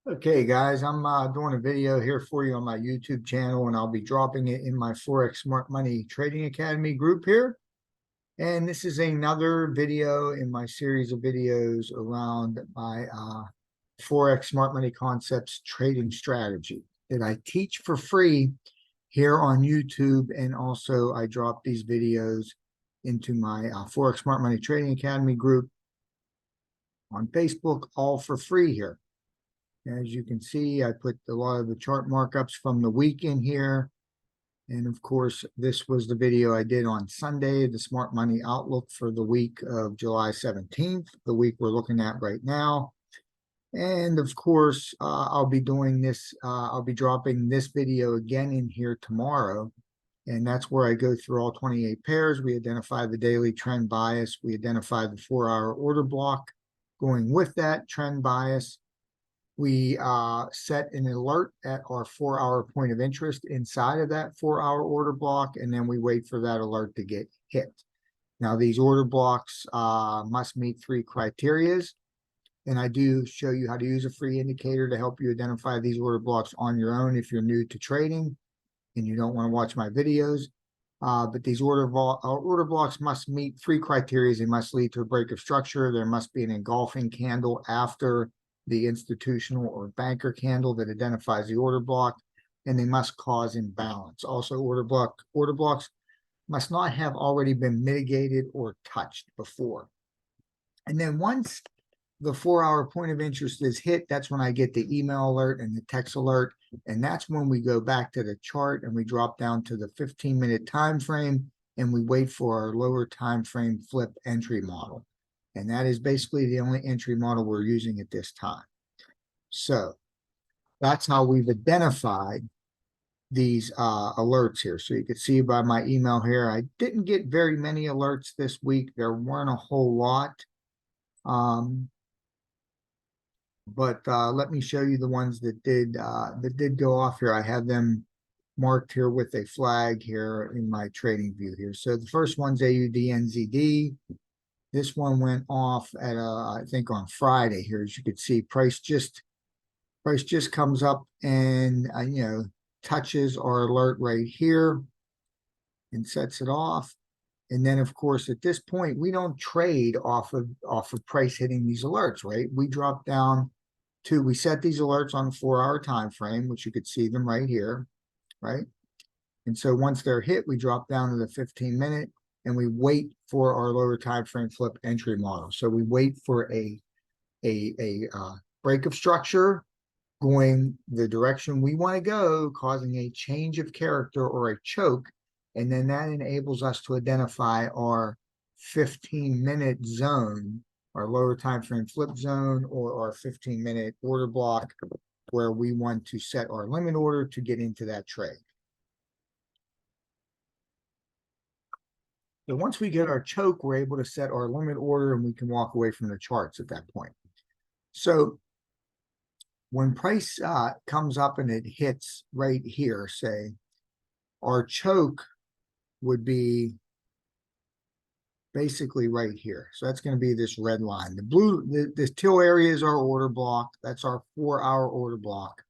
Okay, guys, I'm doing a video here for you on my YouTube channel, and I'll be dropping it in my Forex Smart Money Trading Academy group here. And this is another video in my series of videos around my Forex Smart Money Concepts trading strategy that I teach for free here on YouTube. And also I drop these videos into my Forex Smart Money Trading Academy group on Facebook, all for free here. As you can see, I put a lot of the chart markups from the week in here. And of course, this was the video I did on Sunday, the Smart Money Outlook for the week of July 17th, the week we're looking at right now. And of course, I'll be doing this, I'll be dropping this video again in here tomorrow. And that's where I go through all 28 pairs. We identify the daily trend bias. We identify the 4-hour order block going with that trend bias. We set an alert at our 4-hour point of interest inside of that 4-hour order block, and then we wait for that alert to get hit. Now, these order blocks must meet 3 criteria, and I do show you how to use a free indicator to help you identify these order blocks on your own if you're new to trading and you don't want to watch my videos. But these order blocks must meet 3 criteria. They must lead to a break of structure. There must be an engulfing candle after the institutional or banker candle that identifies the order block, and they must cause imbalance. Also, order blocks must not have already been mitigated or touched before. And then once the 4-hour point of interest is hit, that's when I get the email alert and the text alert, and that's when we go back to the chart and we drop down to the 15-minute time frame and we wait for our lower time frame flip entry model. And that is basically the only entry model we're using at this time. So that's how we've identified these alerts here. So you can see by my email here, I didn't get very many alerts this week. There weren't a whole lot. But let me show you the ones that did go off here. I have them marked here with a flag here in my trading view here. So the first one's AUDNZD. This one went off at I think on Friday here. As you can see, price just comes up and touches our alert right here and sets it off. And then of course at this point we don't trade off of price hitting these alerts, right? We drop down to, we set these alerts on the 4-hour time frame, which you could see them right here, right? And so once they're hit, we drop down to the 15-minute. And we wait for our lower time frame flip entry model. So we wait for a break of structure going the direction we want to go, causing a change of character or a choke. And then that enables us to identify our 15-minute zone, our lower time frame flip zone, or our 15-minute order block where we want to set our limit order to get into that trade. So once we get our choke, we're able to set our limit order and we can walk away from the charts at that point. So when price comes up and it hits right here, say, our choke would be basically right here. So that's going to be this red line. The blue, this teal area is our order block. That's our 4-hour order block,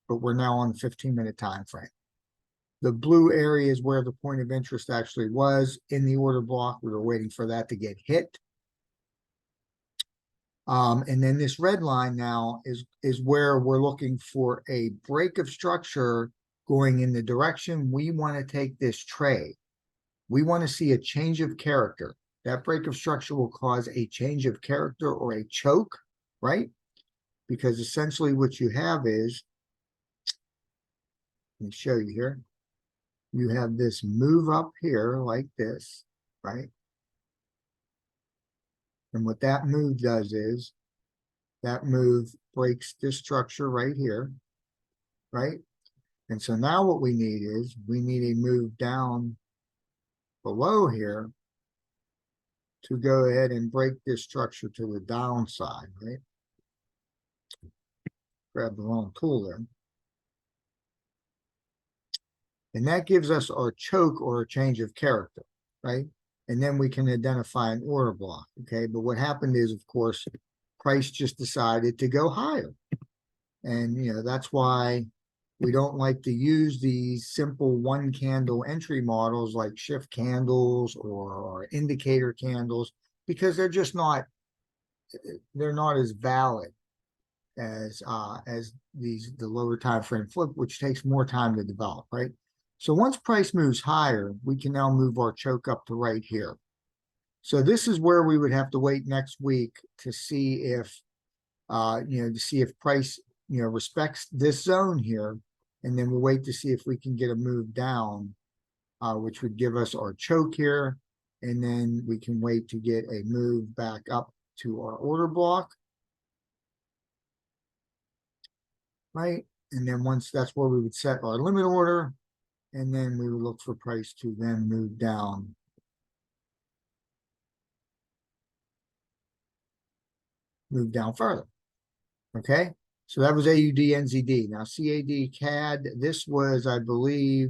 but we're now on the 15-minute time frame. The blue area is where the point of interest actually was in the order block. We were waiting for that to get hit. And then this red line now is where we're looking for a break of structure going in the direction we want to take this trade. We want to see a change of character. That break of structure will cause a change of character or a choke, right? Because essentially what you have is, let me show you here. You have this move up here like this, right? And what that move does is that move breaks this structure right here, right? And so now what we need is we need a move down below here to go ahead and break this structure to the downside, right? Grab the wrong tool there. And that gives us our choke or a change of character, right? And then we can identify an order block, okay? But what happened is, of course, price just decided to go higher. And, that's why we don't like to use these simple one candle entry models like shift candles or indicator candles, because they're just not, they're not as valid as the lower time frame flip, which takes more time to develop, right? So once price moves higher, we can now move our choke up to right here. So this is where we would have to wait next week to see if price, respects this zone here. And then we'll wait to see if we can get a move down, which would give us our choke here. And then we can wait to get a move back up to our order block. Right? And then once that's where we would set our limit order, and then we would look for price to then move down. Move down further. Okay, so that was AUDNZD. Now CAD CAD, this was, I believe,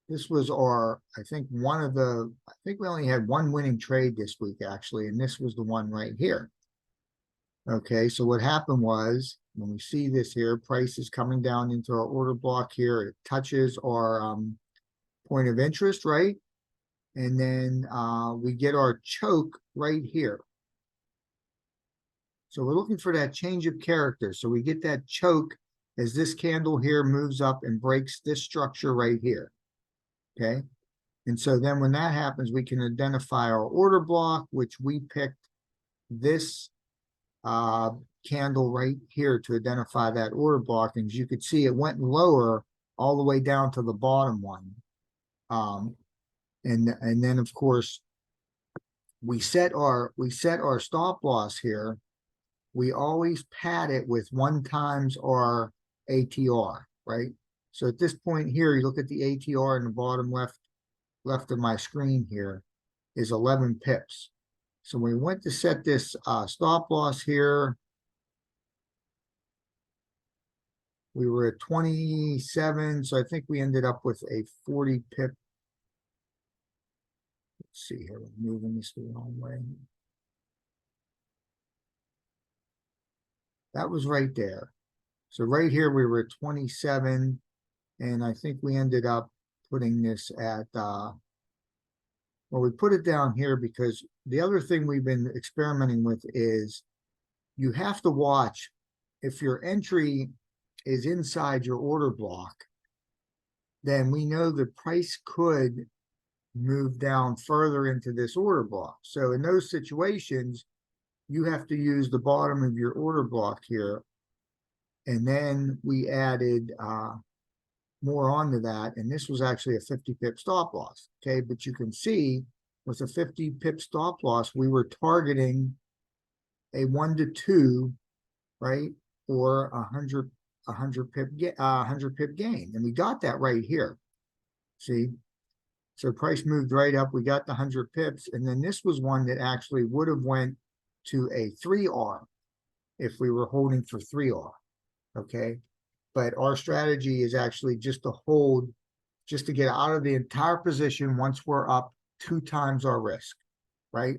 this was our, I think we only had one winning trade this week actually, and this was the one right here. Okay, so what happened was, when we see this here, price is coming down into our order block here. It touches our point of interest, right? And then we get our choke right here. So we're looking for that change of character. So we get that choke as this candle here moves up and breaks this structure right here. Okay. And so then when that happens, we can identify our order block, which we picked this candle right here to identify that order block. And as you could see, it went lower all the way down to the bottom one. And then of course we set our stop loss here. We always pad it with 1 times our ATR, right? So at this point here, you look at the ATR in the bottom left of my screen here is 11 pips. So we went to set this stop loss here. We were at 27, so I think we ended up with a 40 pip. Let's see here, we're moving this the wrong way. That was right there. So right here, we were at 27, and I think we ended up putting this at, well, we put it down here because the other thing we've been experimenting with is you have to watch if your entry is inside your order block, then we know the price could move down further into this order block. So in those situations, you have to use the bottom of your order block here. And then we added more onto that. And this was actually a 50 pip stop loss. Okay, but you can see with a 50 pip stop loss, we were targeting a 1 to 2, right? Or 100 pip gain. And we got that right here. See? So price moved right up. We got the 100 pips. And then this was one that actually would have went to a 3R if we were holding for 3R. Okay. But our strategy is actually just to hold, just to get out of the entire position once we're up 2 times our risk, right?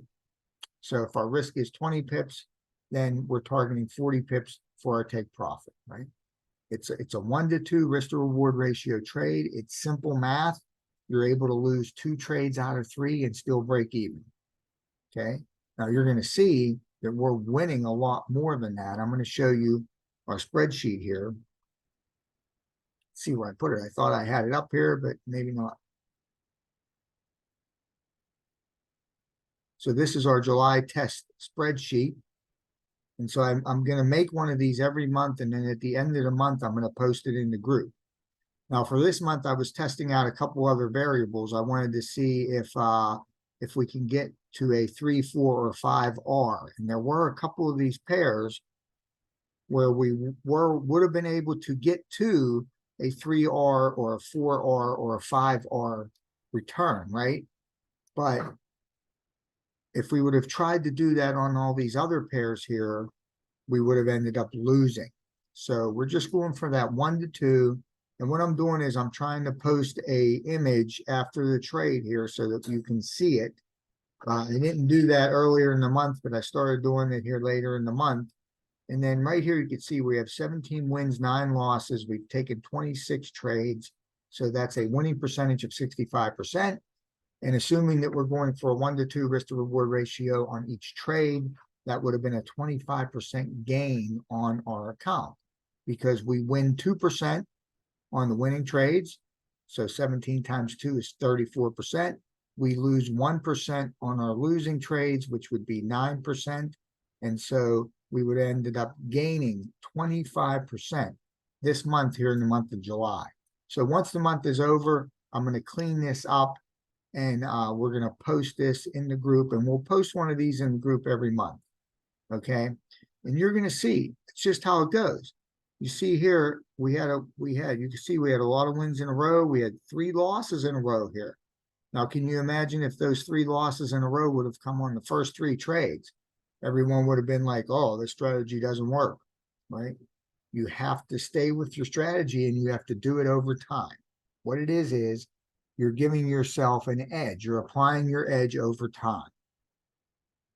So if our risk is 20 pips, then we're targeting 40 pips for our take profit, right? It's a 1 to 2 risk to reward ratio trade. It's simple math. You're able to lose 2 trades out of 3 and still break even. Okay. Now you're going to see that we're winning a lot more than that. I'm going to show you our spreadsheet here. Let's see where I put it. I thought I had it up here, but maybe not. So this is our July test spreadsheet. And so I'm going to make one of these every month. And then at the end of the month, I'm going to post it in the group. Now for this month, I was testing out a couple other variables. I wanted to see if we can get to a 3, 4, or 5R. And there were a couple of these pairs where we would have been able to get to a 3R or a 4R or a 5R return, right? But if we would have tried to do that on all these other pairs here, we would have ended up losing. So we're just going for that 1 to 2. And what I'm doing is I'm trying to post a image after the trade here so that you can see it. I didn't do that earlier in the month, but I started doing it here later in the month. And then right here, you can see we have 17 wins, 9 losses. We've taken 26 trades. So that's a winning percentage of 65%. And assuming that we're going for a 1-to-2 risk to reward ratio on each trade, that would have been a 25% gain on our account because we win 2% on the winning trades. So 17 times 2 is 34%. We lose 1% on our losing trades, which would be 9%. And so we would have ended up gaining 25% this month here in the month of July. So once the month is over, I'm going to clean this up and we're going to post this in the group, and we'll post one of these in the group every month. Okay. And you're going to see it's just how it goes. You see here, you can see we had a lot of wins in a row. We had 3 losses in a row here. Now, can you imagine if those 3 losses in a row would have come on the first 3 trades? Everyone would have been like, oh, this strategy doesn't work, right? You have to stay with your strategy and you have to do it over time. What it is you're giving yourself an edge. You're applying your edge over time.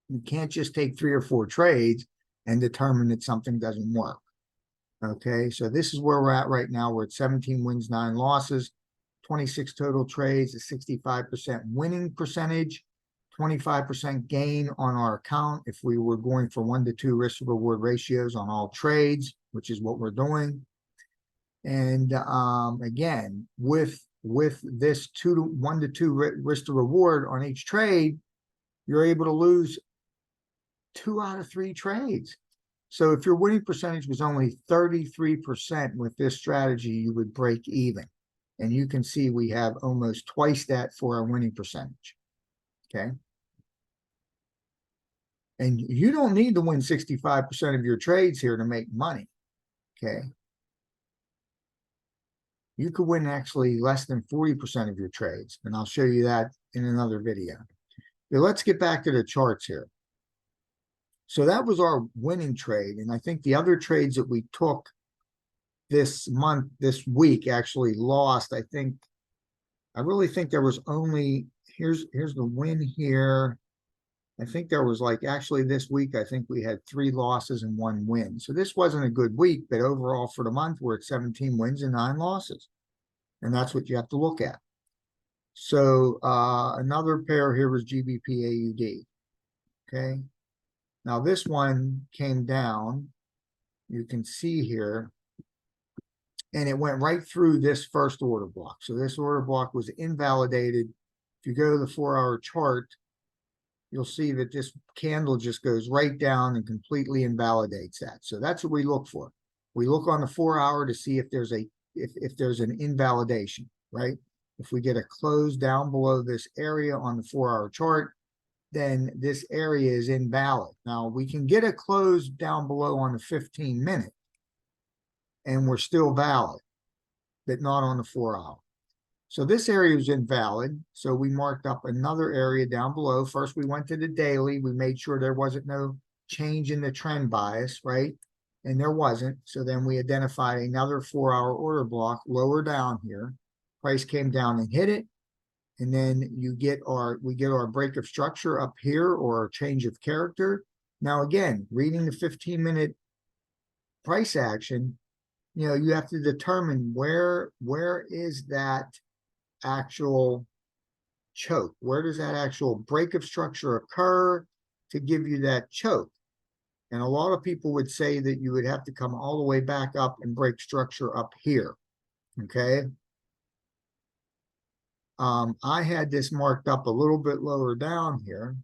You can't just take 3 or 4 trades and determine that something doesn't work. Okay, so this is where we're at right now. We're at 17 wins, 9 losses, 26 total trades, a 65% winning percentage, 25% gain on our account if we were going for 1-to-2 risk to reward ratios on all trades, which is what we're doing. And again, with this 1-to-2 risk to reward on each trade, you're able to lose 2 out of 3 trades. So if your winning percentage was only 33% with this strategy, you would break even. And you can see we have almost twice that for our winning percentage. Okay. And you don't need to win 65% of your trades here to make money. Okay. You could win actually less than 40% of your trades. And I'll show you that in another video. But let's get back to the charts here. So that was our winning trade. And I think the other trades that we took this week actually lost. I really think there was only, here's the win here. I think there was actually this week, I think we had 3 losses and 1 win. So this wasn't a good week, but overall for the month, we're at 17 wins and 9 losses. And that's what you have to look at. So another pair here was GBP AUD. Okay. Now this one came down, you can see here, and it went right through this first order block. So this order block was invalidated. If you go to the 4-hour chart, you'll see that this candle just goes right down and completely invalidates that. So that's what we look for. We look on the 4-hour to see if there's an invalidation, right? If we get a close down below this area on the 4-hour chart, then this area is invalid. Now we can get a close down below on the 15-minute and we're still valid, but not on the 4-hour. So this area is invalid. So we marked up another area down below. First, we went to the daily. We made sure there wasn't no change in the trend bias, right? And there wasn't. So then we identified another 4-hour order block lower down here. Price came down and hit it. And then we get our break of structure up here or change of character. Now, again, reading the 15-minute price action, you have to determine where is that actual choke? Where does that actual break of structure occur to give you that choke? And a lot of people would say that you would have to come all the way back up and break structure up here. Okay. I had this marked up a little bit lower down here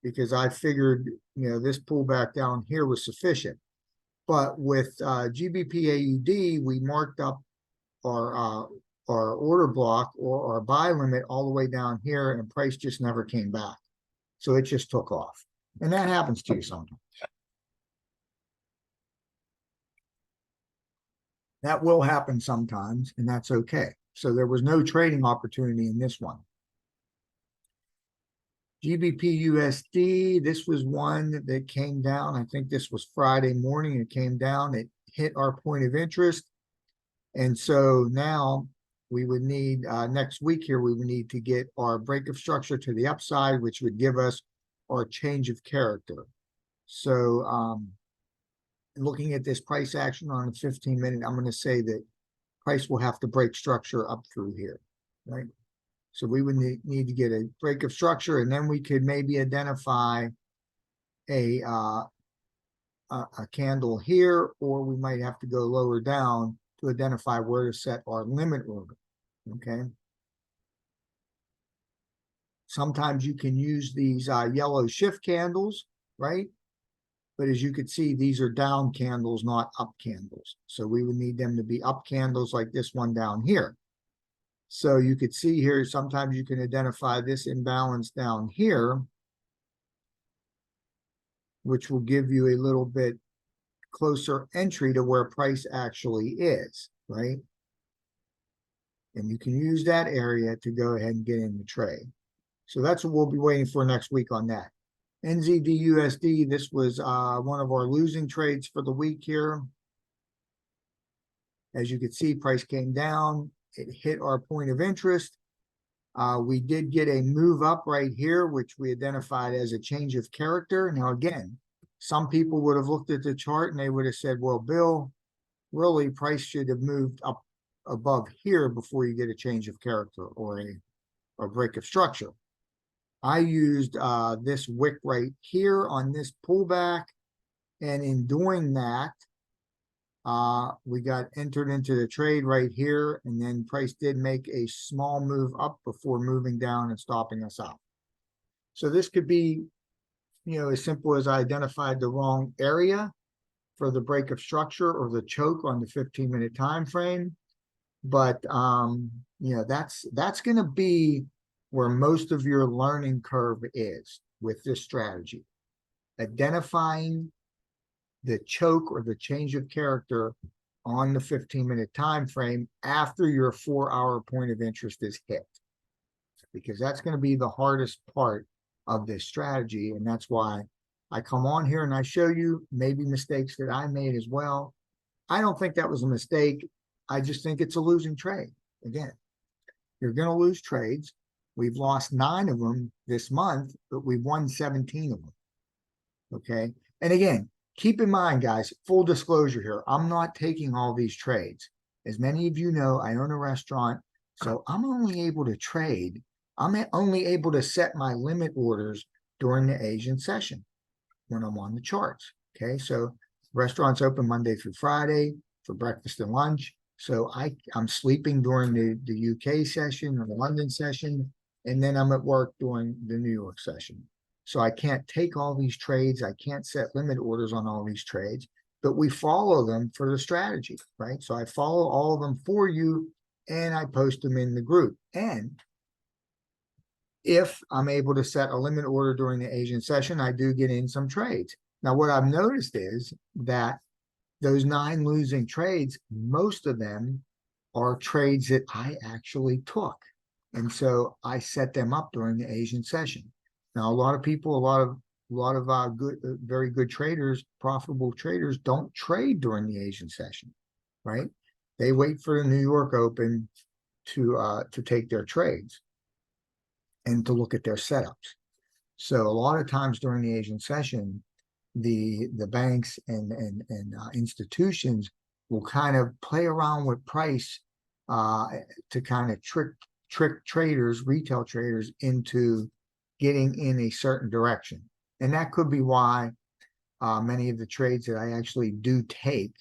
because I figured, this pullback down here was sufficient. But with GBP AUD, we marked up our order block or our buy limit all the way down here, and price just never came back. So it just took off. And that happens to you sometimes. That will happen sometimes, and that's okay. So there was no trading opportunity in this one. GBP USD, this was one that came down. I think this was Friday morning. It came down. It hit our point of interest. And so now we would need, next week here, we would need to get our break of structure to the upside, which would give us our change of character. So looking at this price action on a 15-minute, I'm going to say that price will have to break structure up through here, right? So we would need to get a break of structure, and then we could maybe identify a candle here, or we might have to go lower down to identify where to set our limit order, okay? Sometimes you can use these yellow shift candles, right? But as you can see, these are down candles, not up candles. So we would need them to be up candles like this one down here. So you could see here, sometimes you can identify this imbalance down here, which will give you a little bit closer entry to where price actually is, right? And you can use that area to go ahead and get in the trade. So that's what we'll be waiting for next week on that. NZD USD, this was one of our losing trades for the week here. As you can see, price came down. It hit our point of interest. We did get a move up right here, which we identified as a change of character. Now, again, some people would have looked at the chart and they would have said, well, Bill, really price should have moved up above here before you get a change of character or a break of structure. I used this wick right here on this pullback, and in doing that, we got entered into the trade right here, and then price did make a small move up before moving down and stopping us out. So this could be, you know, as simple as I identified the wrong area for the break of structure or the choke on the 15-minute time frame. But you know, that's going to be where most of your learning curve is with this strategy. Identifying the choke or the change of character on the 15-minute time frame after your 4-hour point of interest is hit, because that's going to be the hardest part of this strategy. And that's why I come on here and I show you maybe mistakes that I made as well. I don't think that was a mistake. I just think it's a losing trade. Again, you're going to lose trades. We've lost 9 of them this month, but we've won 17 of them. Okay. And again, keep in mind, guys, full disclosure here, I'm not taking all these trades. As many of you know, I own a restaurant, so I'm only able to trade. I'm only able to set my limit orders during the Asian session when I'm on the charts. Okay. So restaurants open Monday through Friday for breakfast and lunch. So I'm sleeping during the UK session or the London session, and then I'm at work during the New York session. So I can't take all these trades. I can't set limit orders on all these trades, but we follow them for the strategy, right? So I follow all of them for you, and I post them in the group. And if I'm able to set a limit order during the Asian session, I do get in some trades. Now, what I've noticed is that those 9 losing trades, most of them are trades that I actually took. And so I set them up during the Asian session. Now, a lot of people, a lot of good, very good traders, profitable traders, don't trade during the Asian session, right? They wait for the New York Open to take their trades and to look at their setups. So a lot of times during the Asian session, the banks and institutions will kind of play around with price to kind of trick traders, retail traders, into getting in a certain direction. And that could be why many of the trades that I actually do take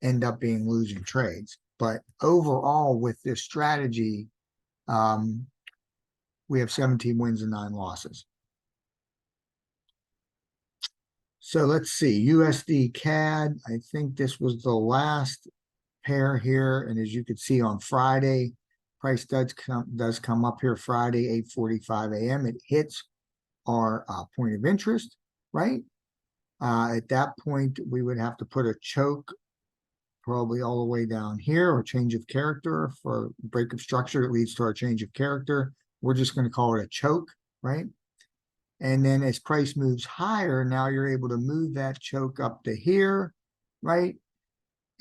end up being losing trades. But overall, with this strategy, we have 17 wins and 9 losses. So let's see, USD CAD, I think this was the last pair here. And as you can see on Friday, price does come up here Friday, 8:45 a.m. It hits our point of interest, right? At that point, we would have to put a choke probably all the way down here, or change of character for break of structure that leads to our change of character. We're just going to call it a choke, right? And then as price moves higher, now you're able to move that choke up to here, right?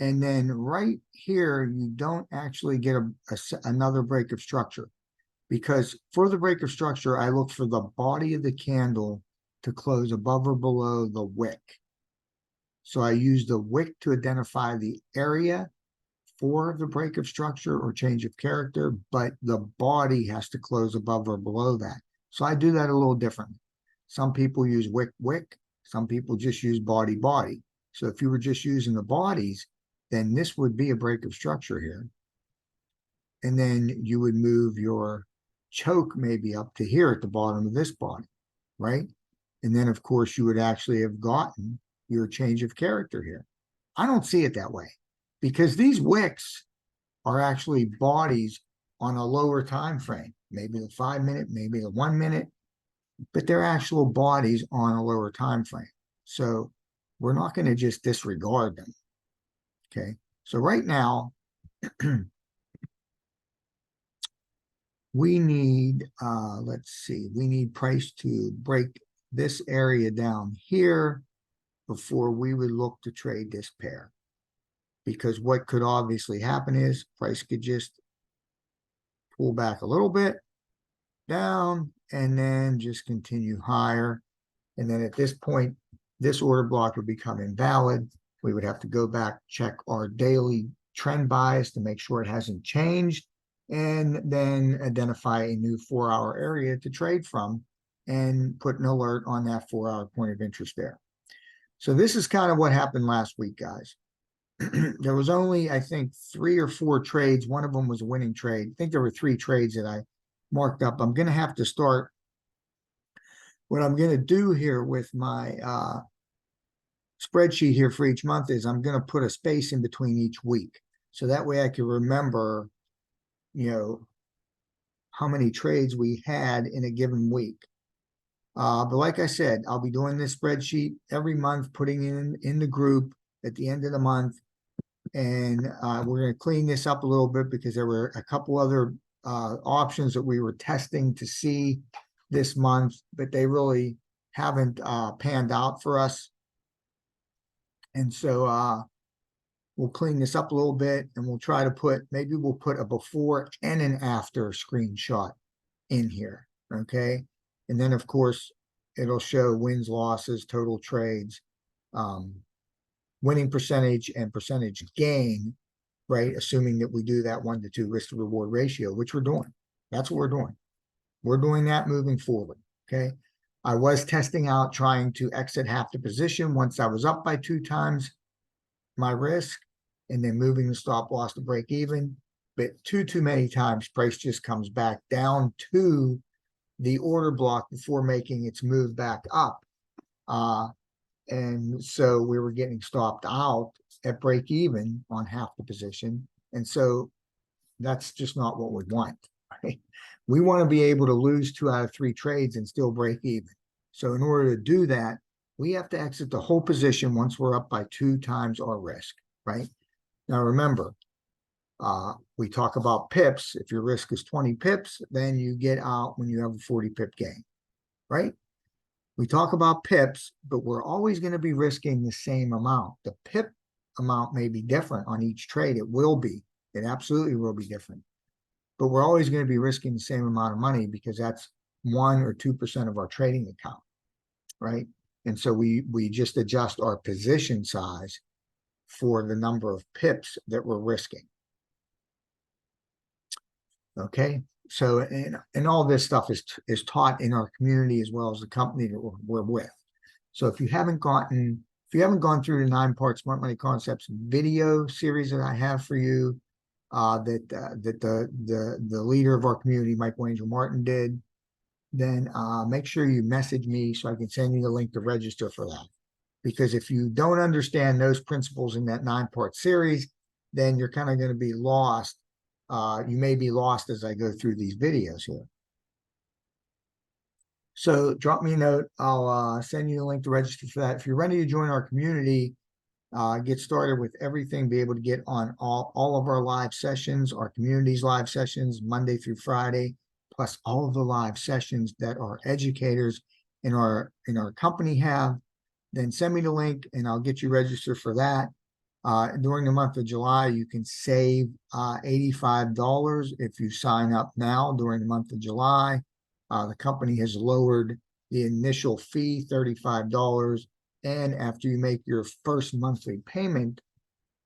And then right here, you don't actually get another break of structure, because for the break of structure, I look for the body of the candle to close above or below the wick. So I use the wick to identify the area for the break of structure or change of character, but the body has to close above or below that. So I do that a little differently. Some people use wick. Some people just use body. So if you were just using the bodies, then this would be a break of structure here. And then you would move your choke maybe up to here at the bottom of this body, right? And then, of course, you would actually have gotten your change of character here. I don't see it that way, because these wicks are actually bodies on a lower time frame, maybe the 5 minute, maybe the 1 minute, but they're actual bodies on a lower time frame. So we're not going to just disregard them. Okay, so right now we need, let's see, we need price to break this area down here before we would look to trade this pair. Because what could obviously happen is price could just pull back a little bit down and then just continue higher. And then at this point, this order block would become invalid. We would have to go back, check our daily trend bias to make sure it hasn't changed, and then identify a new 4-hour area to trade from and put an alert on that 4-hour point of interest there. So this is kind of what happened last week, guys. There was only, I think, 3 or 4 trades. One of them was a winning trade. I think there were 3 trades that I marked up. I'm going to have to start. What I'm going to do here with my spreadsheet here for each month is I'm going to put a space in between each week. So that way I can remember, you know, how many trades we had in a given week. But like I said, I'll be doing this spreadsheet every month, putting in the group at the end of the month. And we're going to clean this up a little bit because there were a couple other options that we were testing to see this month, but they really haven't panned out for us. And so we'll clean this up a little bit, and we'll try to put, maybe we'll put a before and an after screenshot in here, okay? And then, of course, it'll show wins, losses, total trades, winning percentage, and percentage gain, right? Assuming that we do that 1 to 2 risk to reward ratio, which we're doing. That's what we're doing. We're doing that moving forward, okay? I was testing out trying to exit half the position once I was up by 2 times my risk, and then moving the stop loss to break even. But too many times, price just comes back down to the order block before making its move back up. And so we were getting stopped out at break even on half the position. And so that's just not what we want, right? We want to be able to lose 2 out of 3 trades and still break even. So in order to do that, we have to exit the whole position once we're up by 2 times our risk, right? Now, remember, we talk about pips. If your risk is 20 pips, then you get out when you have a 40 pip gain, right? We talk about pips, but we're always going to be risking the same amount. The pip amount may be different on each trade. It will be. It absolutely will be different. But we're always going to be risking the same amount of money because that's 1 or 2% of our trading account, right? And so we just adjust our position size for the number of pips that we're risking. Okay, so and all this stuff is taught in our community as well as the company that we're with. So if you haven't gone through the 9-part Smart Money Concepts video series that I have for you, that the leader of our community, Michael Angel Martin, did, then make sure you message me so I can send you the link to register for that. Because if you don't understand those principles in that 9-part series, then you're kind of going to be lost. You may be lost as I go through these videos here. So drop me a note. I'll send you the link to register for that. If you're ready to join our community, get started with everything, be able to get on all of our live sessions, our community's live sessions, Monday through Friday, plus all of the live sessions that our educators in our company have, then send me the link and I'll get you registered for that. During the month of July, you can save $85 if you sign up now during the month of July. The company has lowered the initial fee, $35. And after you make your first monthly payment,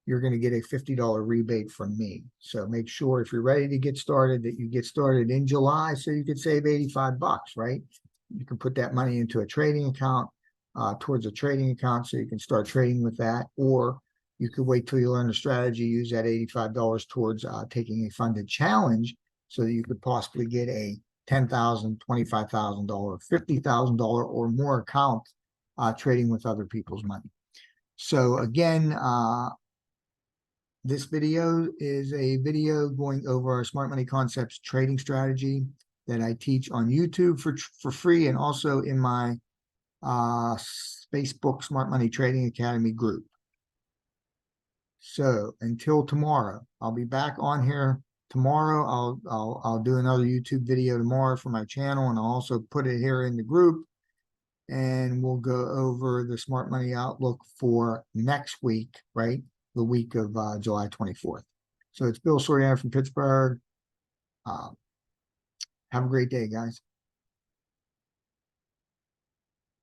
you're going to get a $50 rebate from me. So make sure if you're ready to get started that you get started in July so you could save 85 bucks, right? You can put that money into a trading account, towards a trading account so you can start trading with that, or you could wait till you learn the strategy, use that $85 towards taking a funded challenge so that you could possibly get a $10,000, $25,000, $50,000 or more account trading with other people's money. So again, this video is a video going over our Smart Money Concepts trading strategy that I teach on YouTube for free, and also in my Facebook Smart Money Trading Academy group. So until tomorrow, I'll be back on here tomorrow. I'll do another YouTube video tomorrow for my channel, and I'll also put it here in the group. And we'll go over the Smart Money Outlook for next week, right? The week of July 24th. So it's Bill Soriano from Pittsburgh. Have a great day, guys.